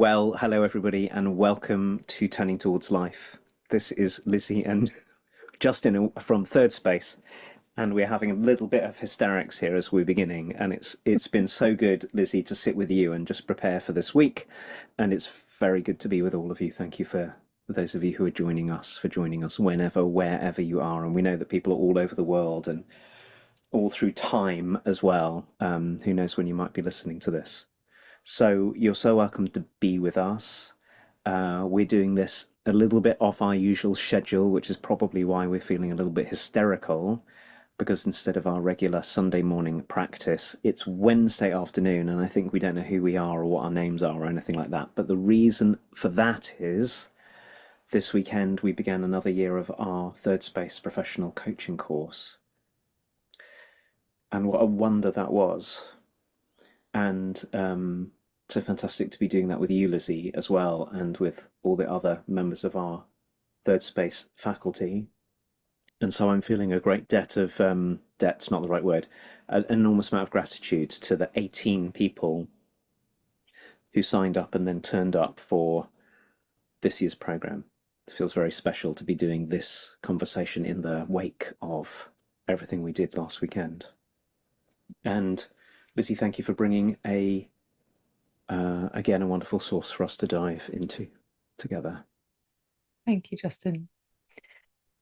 Well, hello everybody, and welcome to Turning Towards Life. This is Lizzie and Justin from Thirdspace, and we're having a little bit of hysterics here as we're beginning. And it's been so good, Lizzie, to sit with you and just prepare for this week. And it's very good to be with all of you. Thank you for those of you who are joining us whenever, wherever you are. And we know that people are all over the world and all through time as well. Who knows when you might be listening to this? So you're so welcome to be with us. We're doing this a little bit off our usual schedule, which is probably why we're feeling a little bit hysterical, because instead of our regular Sunday morning practice, it's Wednesday afternoon, and I think we don't know who we are or what our names are or anything like that. But the reason for that is this weekend we began another year of our Thirdspace professional coaching course. And what a wonder that was. And so fantastic to be doing that with you, Lizzie, as well, and with all the other members of our Thirdspace faculty. And so I'm feeling a great debt of, debt's not the right word, an enormous amount of gratitude to the 18 people who signed up and then turned up for this year's programme. It feels very special to be doing this conversation in the wake of everything we did last weekend. And Lizzie, thank you for bringing again, a wonderful source for us to dive into together. Thank you, Justin.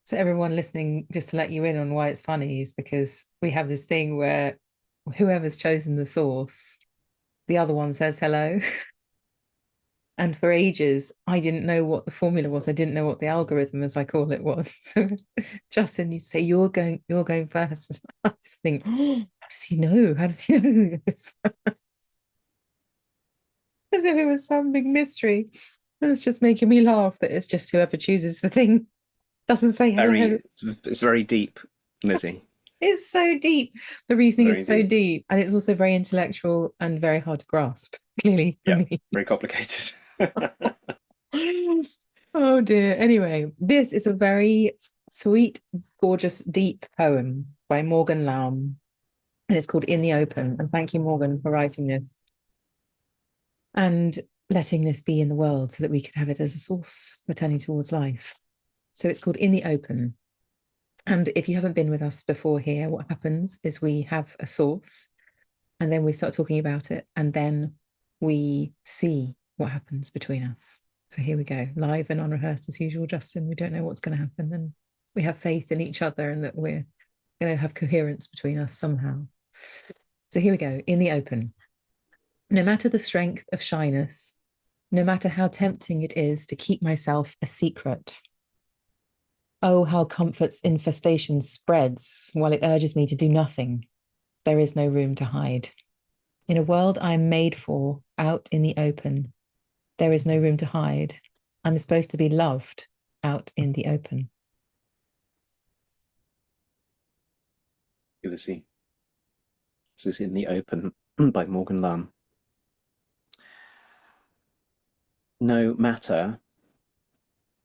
So everyone listening, just to let you in on why it's funny, is because we have this thing where whoever's chosen the source, the other one says hello. And for ages, I didn't know what the formula was. I didn't know what the algorithm, as I call it, was. So Justin, you say you're going first. I was thinking, oh, how does he know? How does he know who goes first? As if it was some big mystery. And it's just making me laugh that it's just whoever chooses the thing doesn't say hello. It's very deep, Lizzie. It's so deep. The reasoning Very is so deep. deep, and it's also very intellectual and very hard to grasp, clearly, for Yeah, me. very complicated. Oh dear. Anyway, this is a very sweet, gorgeous, deep poem by Morgan Lamb, and it's called In the Open. And thank you, Morgan, for writing this and letting this be in the world so that we could have it as a source for turning towards life. So it's called In the Open. And if you haven't been with us before here, what happens is we have a source and then we start talking about it, and then we see what happens between us. So here we go, live and unrehearsed as usual, Justin. We don't know what's going to happen, and we have faith in each other and that we're going to have coherence between us somehow. So here we go, In the Open. No matter the strength of shyness, no matter how tempting it is to keep myself a secret. Oh, how comfort's infestation spreads while it urges me to do nothing. There is no room to hide. In a world I'm made for, out in the open, there is no room to hide. I'm supposed to be loved out in the open. Lizzie. This is In the Open by Morgan Lamb. No matter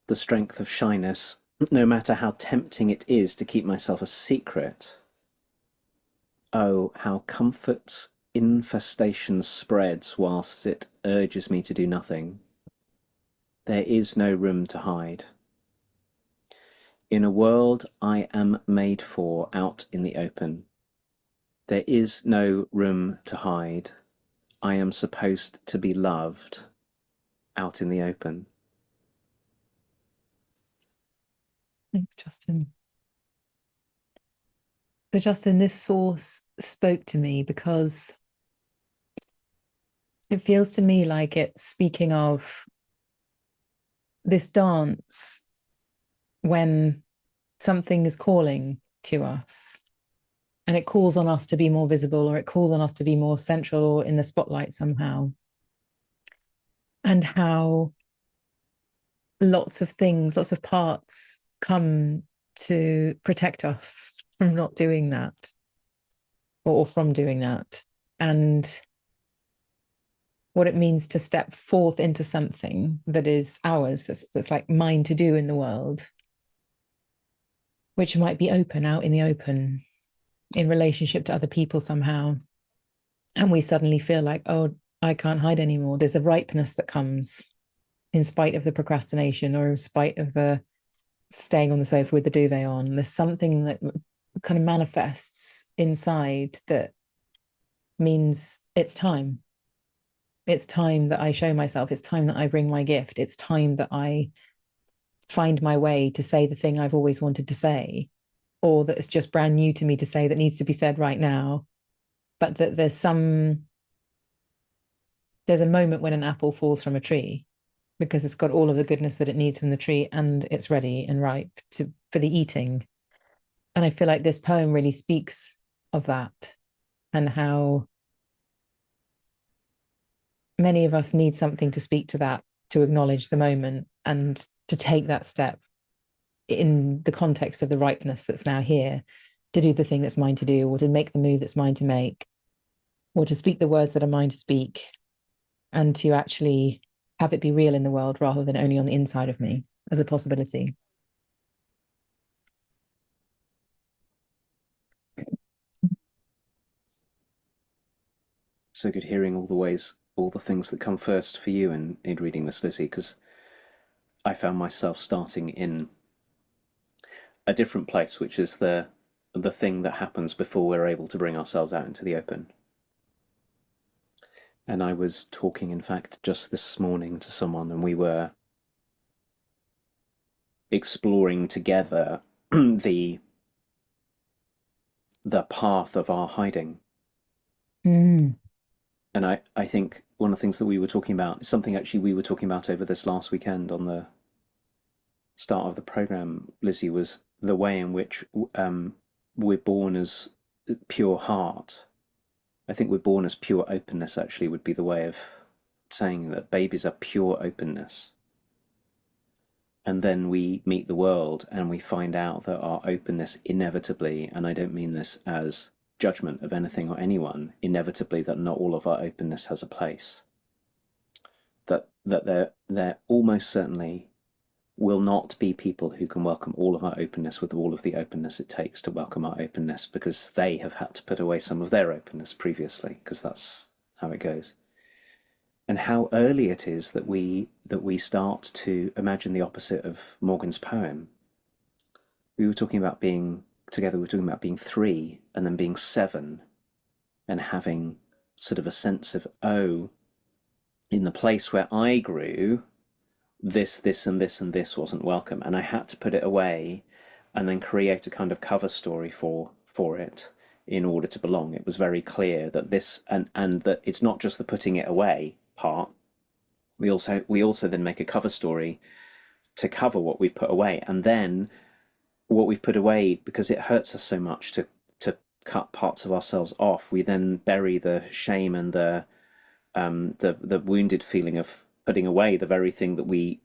the strength of shyness, no matter how tempting it is to keep myself a secret, oh, how comfort's infestation spreads whilst it urges me to do nothing. There is no room to hide. In a world I am made for, out in the open, there is no room to hide. I am supposed to be loved out in the open. Thanks, Justin. So, Justin, this source spoke to me because it feels to me like it's speaking of this dance when something is calling to us and it calls on us to be more visible, or it calls on us to be more central or in the spotlight somehow. And how lots of things, lots of parts come to protect us from not doing that, or from doing that. And what it means to step forth into something that is ours, that's like mine to do in the world, which might be open, out in the open, in relationship to other people somehow. And we suddenly feel like, oh, I can't hide anymore. There's a ripeness that comes in spite of the procrastination or in spite of the staying on the sofa with the duvet on. There's something that kind of manifests inside that means it's time. It's time that I show myself. It's time that I bring my gift. It's time that I find my way to say the thing I've always wanted to say, or that it's just brand new to me to say that needs to be said right now. But that there's a moment when an apple falls from a tree because it's got all of the goodness that it needs from the tree and it's ready and ripe for the eating. And I feel like this poem really speaks of that and how many of us need something to speak to that, to acknowledge the moment and to take that step in the context of the ripeness that's now here, to do the thing that's mine to do, or to make the move that's mine to make, or to speak the words that are mine to speak, and to actually have it be real in the world rather than only on the inside of me as a possibility. So good hearing all the things that come first for you in reading this, Lizzie, because I found myself starting in a different place, which is the thing that happens before we're able to bring ourselves out into the open. And I was talking, in fact, just this morning to someone, and we were exploring together the path of our hiding. Mm. And I think one of the things that we were talking about is something actually we were talking about over this last weekend on the start of the program, Lizzie, was the way in which we're born as pure heart. I think we're born as pure openness, actually, would be the way of saying that babies are pure openness. And then we meet the world and we find out that our openness inevitably, and I don't mean this as judgment of anything or anyone, inevitably that not all of our openness has a place. That there almost certainly will not be people who can welcome all of our openness with all of the openness it takes to welcome our openness, because they have had to put away some of their openness previously, because that's how it goes. And how early it is that we start to imagine the opposite of Morgan's poem. We were talking about being together, we were talking about being 3 and then being 7 and having sort of a sense of, oh, in the place where I grew, this, and this, and this wasn't welcome, and I had to put it away and then create a kind of cover story for it in order to belong. It was very clear that this, and that it's not just the putting it away part. We also then make a cover story to cover what we've put away, and then what we've put away, because it hurts us so much to cut parts of ourselves off, we then bury the shame and the wounded feeling of putting away the very thing that we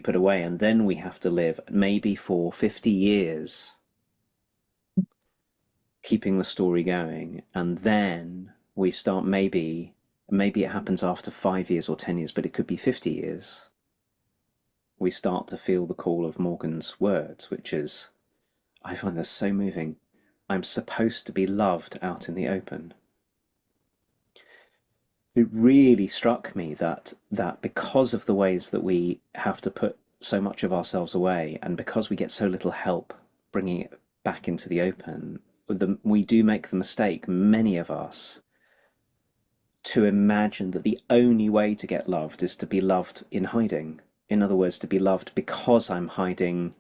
put away, and then we have to live maybe for 50 years keeping the story going, and then we start, maybe it happens after 5 years or 10 years, but it could be 50 years, we start to feel the call of Morgan's words, which is, I find this so moving, I'm supposed to be loved out in the open. It really struck me that because of the ways that we have to put so much of ourselves away, and because we get so little help bringing it back into the open, we do make the mistake, many of us, to imagine that the only way to get loved is to be loved in hiding. In other words, to be loved because I'm hiding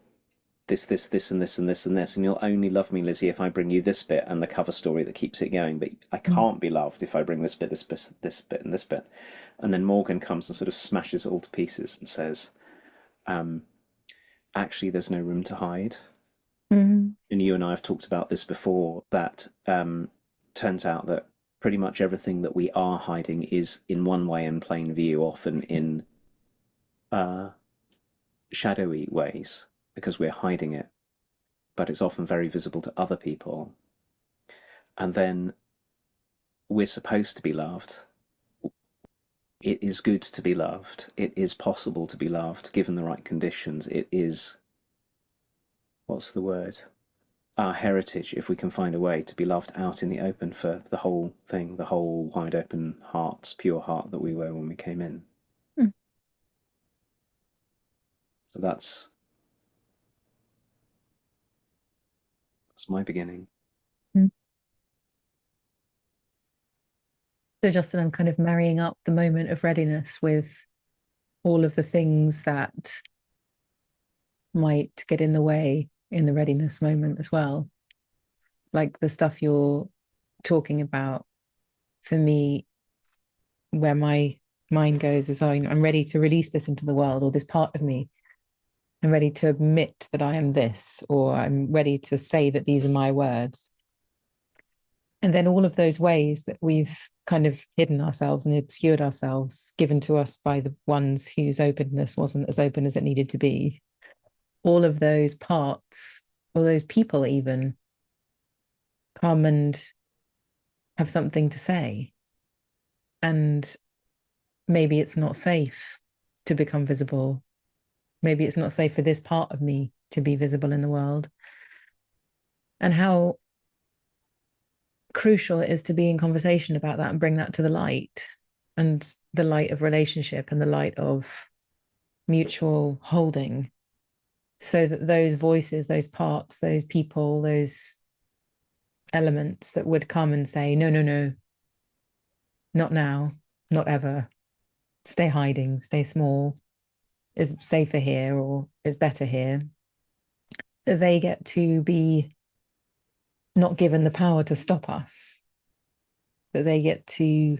this, and this, and this, and this, and you'll only love me, Lizzie, if I bring you this bit and the cover story that keeps it going, but I can't be loved if I bring this bit, this bit, this bit, and this bit. And then Morgan comes and sort of smashes it all to pieces and says, actually, there's no room to hide. Mm. And you and I have talked about this before, that turns out that pretty much everything that we are hiding is in one way in plain view, often in shadowy ways, because we're hiding it, but it's often very visible to other people. And then we're supposed to be loved. It is good to be loved. It is possible to be loved given the right conditions. It is, what's the word? our heritage if we can find a way to be loved out in the open for the whole thing, the whole wide open hearts, pure heart that we were when we came in. Mm. So that's my beginning. Mm. So Justin, I'm kind of marrying up the moment of readiness with all of the things that might get in the way in the readiness moment as well. Like the stuff you're talking about, for me, where my mind goes is, oh, I'm ready to release this into the world, or this part of me. I'm ready to admit that I am this, or I'm ready to say that these are my words. And then all of those ways that we've kind of hidden ourselves and obscured ourselves, given to us by the ones whose openness wasn't as open as it needed to be, all of those parts, or those people even, come and have something to say. And maybe it's not safe to become visible. Maybe it's not safe for this part of me to be visible in the world. And how crucial it is to be in conversation about that and bring that to the light, and the light of relationship and the light of mutual holding, so that those voices, those parts, those people, those elements that would come and say, no, no, no, not now, not ever, stay hiding, stay small, is safer here or is better here, they get to be not given the power to stop us, that they get to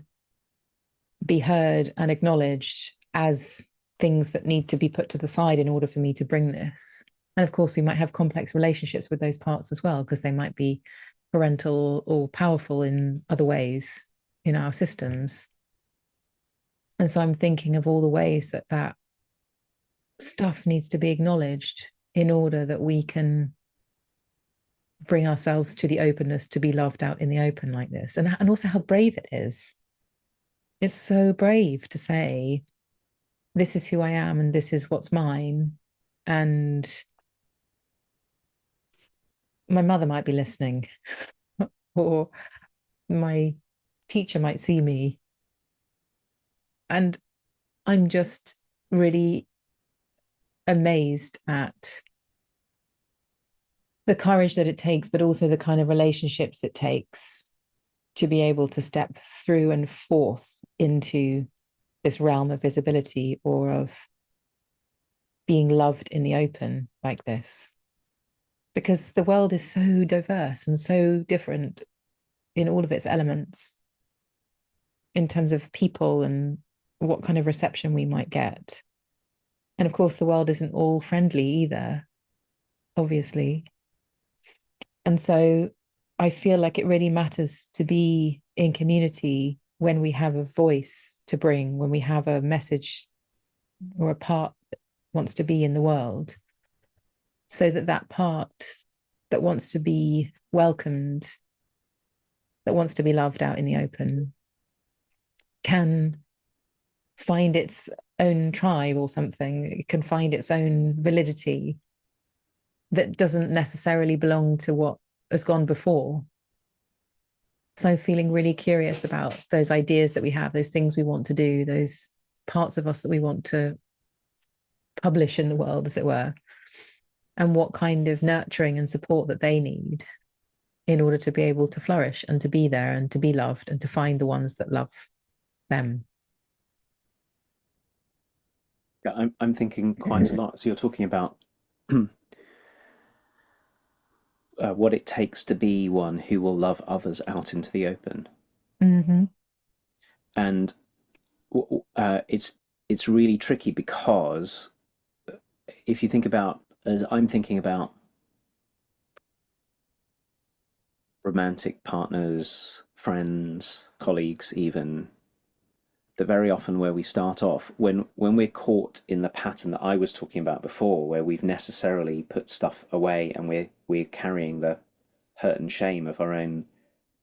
be heard and acknowledged as things that need to be put to the side in order for me to bring this. And of course, we might have complex relationships with those parts as well, because they might be parental or powerful in other ways in our systems. And so I'm thinking of all the ways that that stuff needs to be acknowledged in order that we can bring ourselves to the openness to be loved out in the open like this. And also how brave it is. It's so brave to say, this is who I am and this is what's mine. And my mother might be listening, or my teacher might see me. And I'm just really amazed at the courage that it takes, but also the kind of relationships it takes to be able to step through and forth into this realm of visibility, or of being loved in the open like this. Because the world is so diverse and so different in all of its elements, in terms of people and what kind of reception we might get. And of course, the world isn't all friendly either, obviously. And so I feel like it really matters to be in community when we have a voice to bring, when we have a message or a part that wants to be in the world, so that that part that wants to be welcomed, that wants to be loved out in the open, can find its own tribe or something. It can find its own validity that doesn't necessarily belong to what has gone before. So I'm feeling really curious about those ideas that we have, those things we want to do, those parts of us that we want to publish in the world, as it were, and what kind of nurturing and support that they need in order to be able to flourish and to be there and to be loved and to find the ones that love them. Yeah, I'm thinking quite a lot. So you're talking about what it takes to be one who will love others out into the open, Mm-hmm. and it's really tricky because if you think about, as I'm thinking about romantic partners, friends, colleagues, even, that very often where we start off, when we're caught in the pattern that I was talking about before, where we've necessarily put stuff away and we're carrying the hurt and shame of our own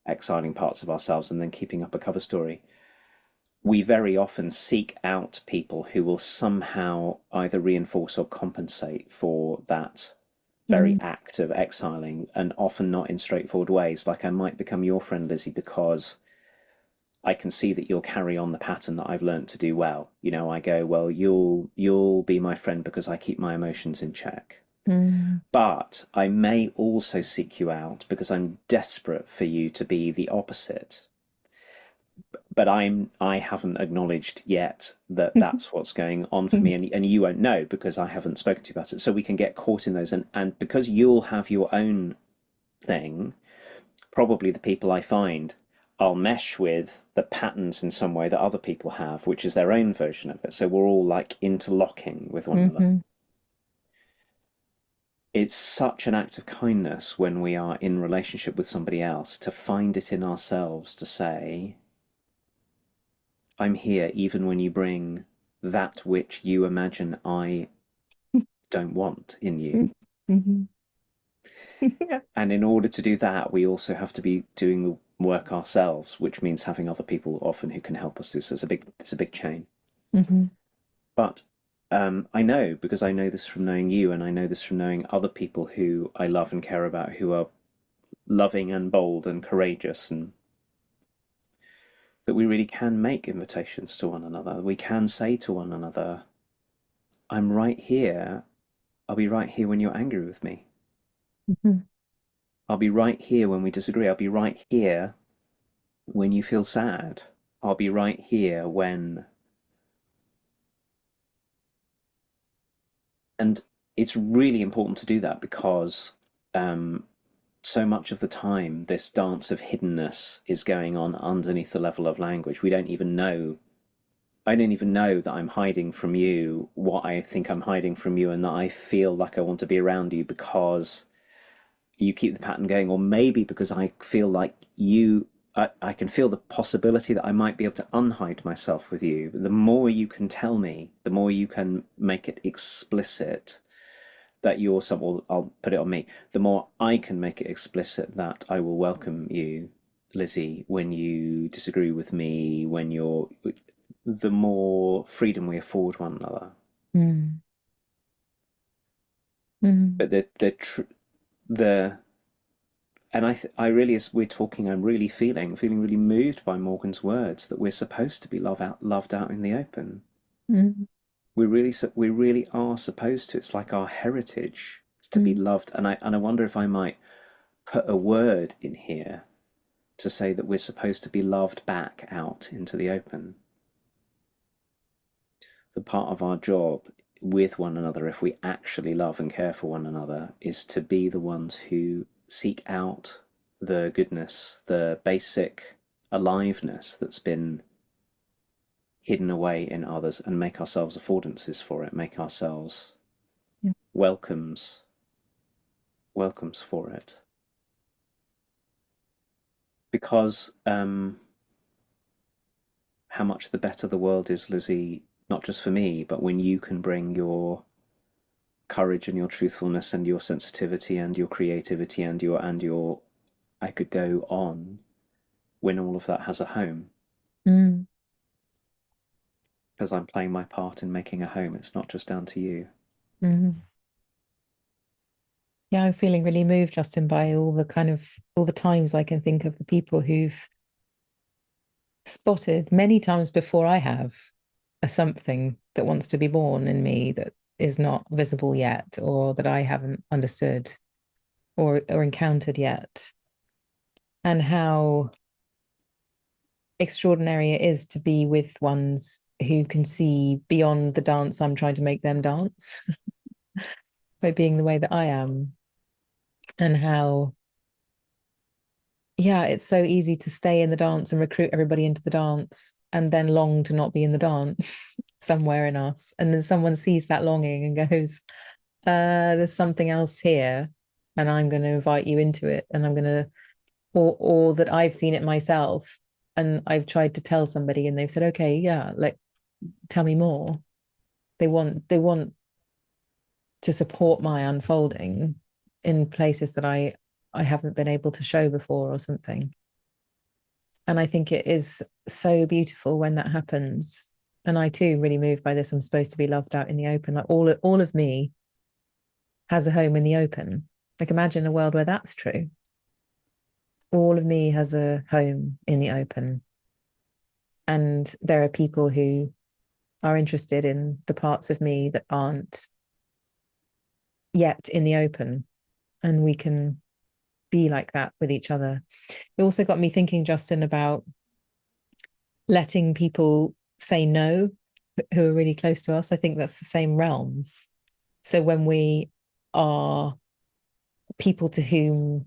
exiling parts of ourselves and then keeping up a cover story, we very often seek out people who will somehow either reinforce or compensate for that very act of exiling, and often not in straightforward ways. Like I might become your friend, Lizzie, because I can see that you'll carry on the pattern that I've learned to do well. You know, I go, well, you'll be my friend because I keep my emotions in check. Mm. But I may also seek you out because I'm desperate for you to be the opposite. But I haven't acknowledged yet that that's what's going on for me, and you won't know because I haven't spoken to you about it. So we can get caught in those, and because you'll have your own thing, probably the people I find, I'll mesh with the patterns in some way that other people have, which is their own version of it. So we're all like interlocking with one another. Mm-hmm. It's such an act of kindness when we are in relationship with somebody else to find it in ourselves to say, I'm here even when you bring that which you imagine I don't want in you. Mm-hmm. Yeah. And in order to do that, we also have to be doing the work ourselves, which means having other people often who can help us do so. It's a big chain. Mm-hmm. But I know because I know this from knowing you, and I know this from knowing other people who I love and care about, who are loving and bold and courageous, and that we really can make invitations to one another. We can say to one another, I'm right here. I'll be right here when you're angry with me. Mm-hmm. I'll be right here when we disagree. I'll be right here when you feel sad. I'll be right here when. And it's really important to do that because so much of the time, this dance of hiddenness is going on underneath the level of language. We don't even know. I don't even know that I'm hiding from you what I think I'm hiding from you, and that I feel like I want to be around you because you keep the pattern going, or maybe because I feel like I can feel the possibility that I might be able to unhide myself with you. The more you can tell me, the more you can make it explicit that you're some, or I'll put it on me, the more I can make it explicit that I will welcome you, Lizzie, when you disagree with me, the more freedom we afford one another. Mm. Mm. But the and I really, as we're talking, I'm really feeling really moved by Morgan's words that we're supposed to be loved out in the open. Mm. We really are supposed to. It's like our heritage is to be Mm. loved. And I wonder if I might put a word in here to say that we're supposed to be loved back out into the open. The part of our job with one another, if we actually love and care for one another, is to be the ones who seek out the goodness, the basic aliveness that's been hidden away in others, and make ourselves affordances for it, make ourselves Yeah. welcomes for it. Because how much the better the world is, Lizzie, not just for me, but when you can bring your courage and your truthfulness and your sensitivity and your creativity and your I could go on, when all of that has a home. Mm. Because I'm playing my part in making a home. It's not just down to you. Mm. Yeah, I'm feeling really moved, Justin, by all the times I can think of the people who've spotted many times before I have a something that wants to be born in me that is not visible yet, or that I haven't understood or encountered yet, and how extraordinary it is to be with ones who can see beyond the dance I'm trying to make them dance by being the way that I am, and how yeah, it's so easy to stay in the dance and recruit everybody into the dance and then long to not be in the dance somewhere in us. And then someone sees that longing and goes, there's something else here. And I'm going to invite you into it. And I'm going to, or that I've seen it myself. And I've tried to tell somebody and they've said, okay, yeah, like, tell me more. They want to support my unfolding in places that I haven't been able to show before or something. And I think it is so beautiful when that happens. And I too really moved by this. I'm supposed to be loved out in the open. Like all of me has a home in the open. Like, imagine a world where that's true. All of me has a home in the open. And there are people who are interested in the parts of me that aren't yet in the open. And we can be like that with each other. It also got me thinking, Justin, about letting people say no who are really close to us. I think that's the same realms. So when we are people to whom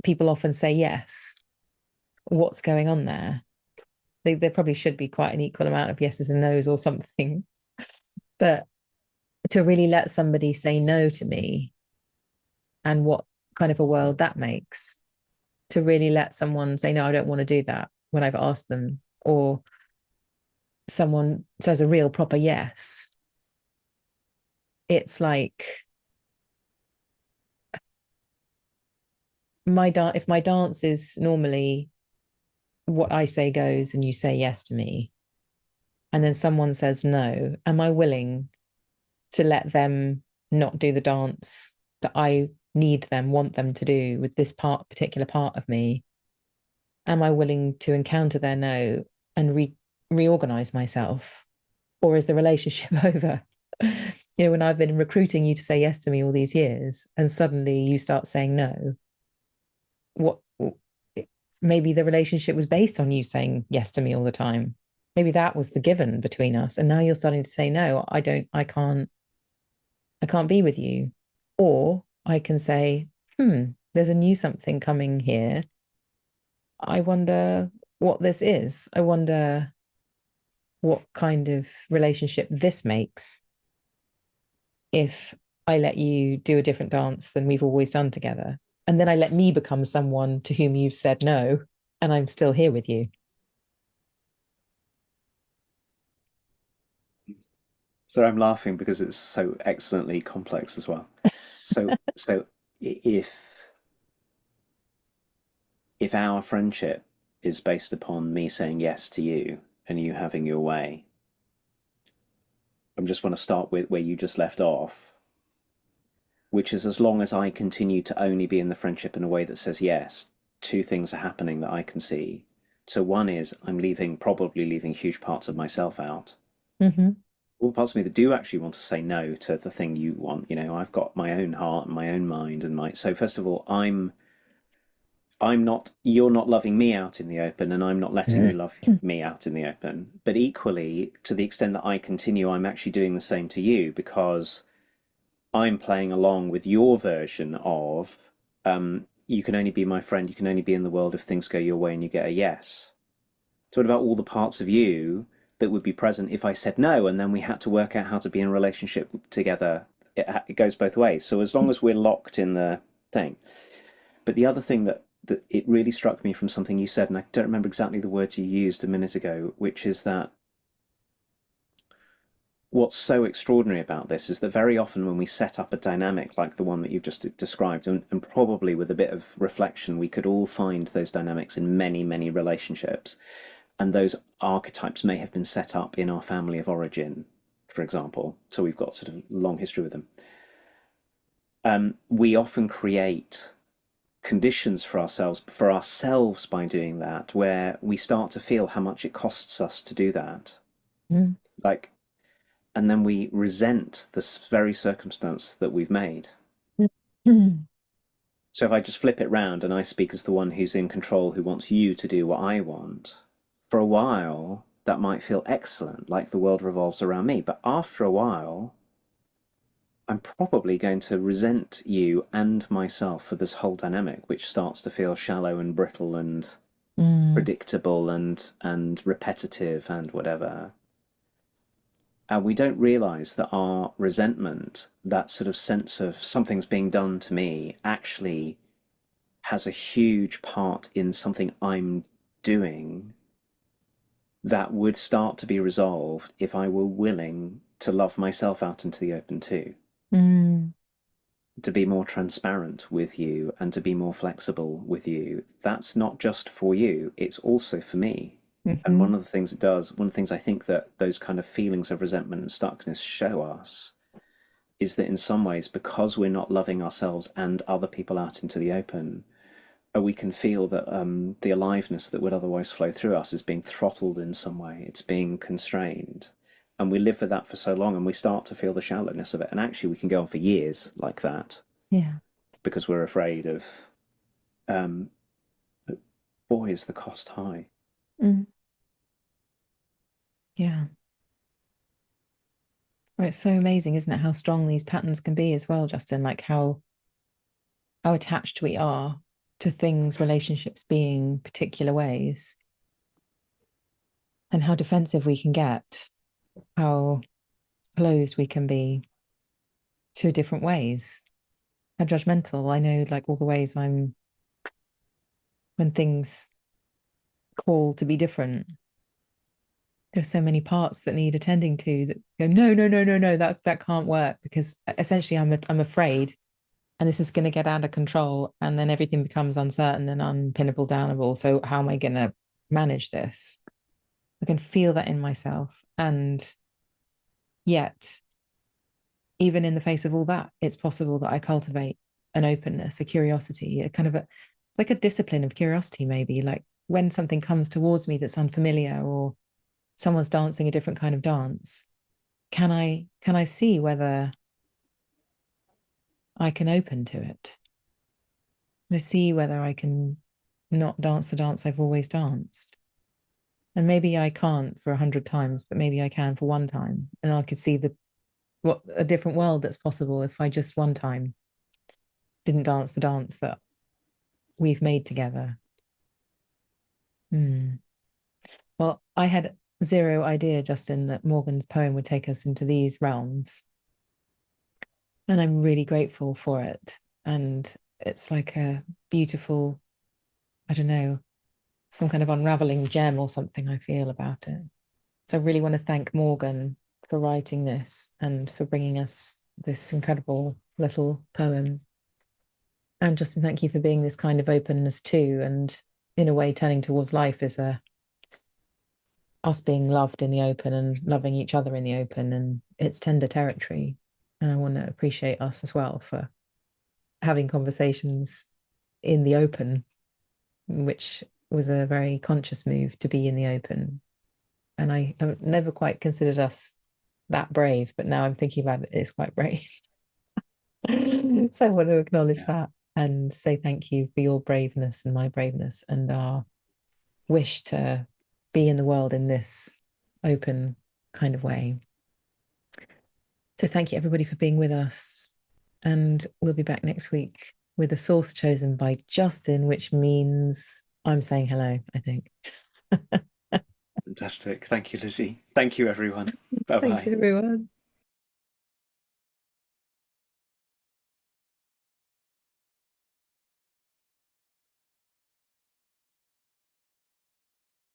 people often say yes, what's going on there? There probably should be quite an equal amount of yeses and nos or something. But to really let somebody say no to me, and what kind of a world that makes, to really let someone say, no, I don't want to do that when I've asked them, or someone says a real proper yes. It's like if my dance is normally what I say goes and you say yes to me, and then someone says no, am I willing to let them not do the dance that I want them to do with this particular part of me? Am I willing to encounter their no and reorganize myself? Or is the relationship over? When I've been recruiting you to say yes to me all these years, and suddenly you start saying no, what maybe the relationship was based on you saying yes to me all the time. Maybe that was the given between us. And now you're starting to say, no, I can't be with you. Or I can say, there's a new something coming here. I wonder what this is. I wonder what kind of relationship this makes if I let you do a different dance than we've always done together. And then I let me become someone to whom you've said no, and I'm still here with you. So I'm laughing because it's so excellently complex as well. So if our friendship is based upon me saying yes to you and you having your way, I just want to start with where you just left off, which is as long as I continue to only be in the friendship in a way that says yes, two things are happening that I can see. So one is probably leaving huge parts of myself out. Mm-hmm. All the parts of me that do actually want to say no to the thing you want. I've got my own heart and my own mind and my. So first of all, I'm not. You're not loving me out in the open, and I'm not letting you love me out in the open. But equally, to the extent that I continue, I'm actually doing the same to you because I'm playing along with your version of you can only be my friend, you can only be in the world if things go your way and you get a yes. So what about all the parts of you that would be present if I said no, and then we had to work out how to be in a relationship together? It goes both ways. So as long as we're locked in the thing. But the other thing that it really struck me from something you said, and I don't remember exactly the words you used a minute ago, which is that what's so extraordinary about this is that very often when we set up a dynamic like the one that you've just described, and probably with a bit of reflection, we could all find those dynamics in many, many relationships. And those archetypes may have been set up in our family of origin, for example. So we've got sort of long history with them. We often create conditions for ourselves by doing that, where we start to feel how much it costs us to do that. Mm. Like, and then we resent this very circumstance that we've made. Mm. So if I just flip it round and I speak as the one who's in control, who wants you to do what I want, for a while that might feel excellent, like the world revolves around me. But after a while, I'm probably going to resent you and myself for this whole dynamic, which starts to feel shallow and brittle and Mm. predictable and repetitive and whatever. And we don't realize that our resentment, that sort of sense of something's being done to me, actually has a huge part in something I'm doing that would start to be resolved if I were willing to love myself out into the open too, Mm. to be more transparent with you and to be more flexible with you. That's not just for you, it's also for me. And Mm-hmm. one of the things it does, one of the things I think that those kind of feelings of resentment and stuckness show us is that in some ways, because we're not loving ourselves and other people out into the open, we can feel that the aliveness that would otherwise flow through us is being throttled in some way. It's being constrained. And we live with that for so long and we start to feel the shallowness of it. And actually, we can go on for years like that Yeah. because we're afraid of, um, boy, is the cost high. Mm. Yeah. Well, it's so amazing, isn't it, how strong these patterns can be as well, Justin? Like how attached we are to things, relationships being particular ways, and how defensive we can get, how closed we can be to different ways, how judgmental. I know, like, all the ways I'm, when things call to be different, there's so many parts that need attending to that go, no, no, no, no, no, that can't work, because essentially I'm afraid, and this is going to get out of control, and then everything becomes uncertain and unpinnable downable. So how am I going to manage this? I can feel that in myself. And yet, even in the face of all that, it's possible that I cultivate an openness, a curiosity, a kind of like a discipline of curiosity, maybe. Like when something comes towards me that's unfamiliar, or someone's dancing a different kind of dance, can I see whether I can open to it? Can I see whether I can not dance the dance I've always danced? And maybe I can't for 100 times, but maybe I can for one time. And I could see what a different world that's possible if I just one time didn't dance the dance that we've made together. Hmm. Well, I had zero idea, Justin, that Morgan's poem would take us into these realms. And I'm really grateful for it. And it's like a beautiful, I don't know, some kind of unraveling gem or something I feel about it. So I really want to thank Morgan for writing this and for bringing us this incredible little poem. And Justin, thank you for being this kind of openness too. And in a way, turning towards life is us being loved in the open and loving each other in the open. And it's tender territory. And I want to appreciate us as well for having conversations in the open, which was a very conscious move to be in the open. And I have never quite considered us that brave, but now I'm thinking about it, it's quite brave. So I want to acknowledge Yeah. that and say thank you for your braveness and my braveness and our wish to be in the world in this open kind of way. So thank you everybody for being with us. And we'll be back next week with a source chosen by Justin, which means I'm saying hello, I think. Fantastic. Thank you, Lizzie. Thank you, everyone. Bye Thanks, bye. everyone.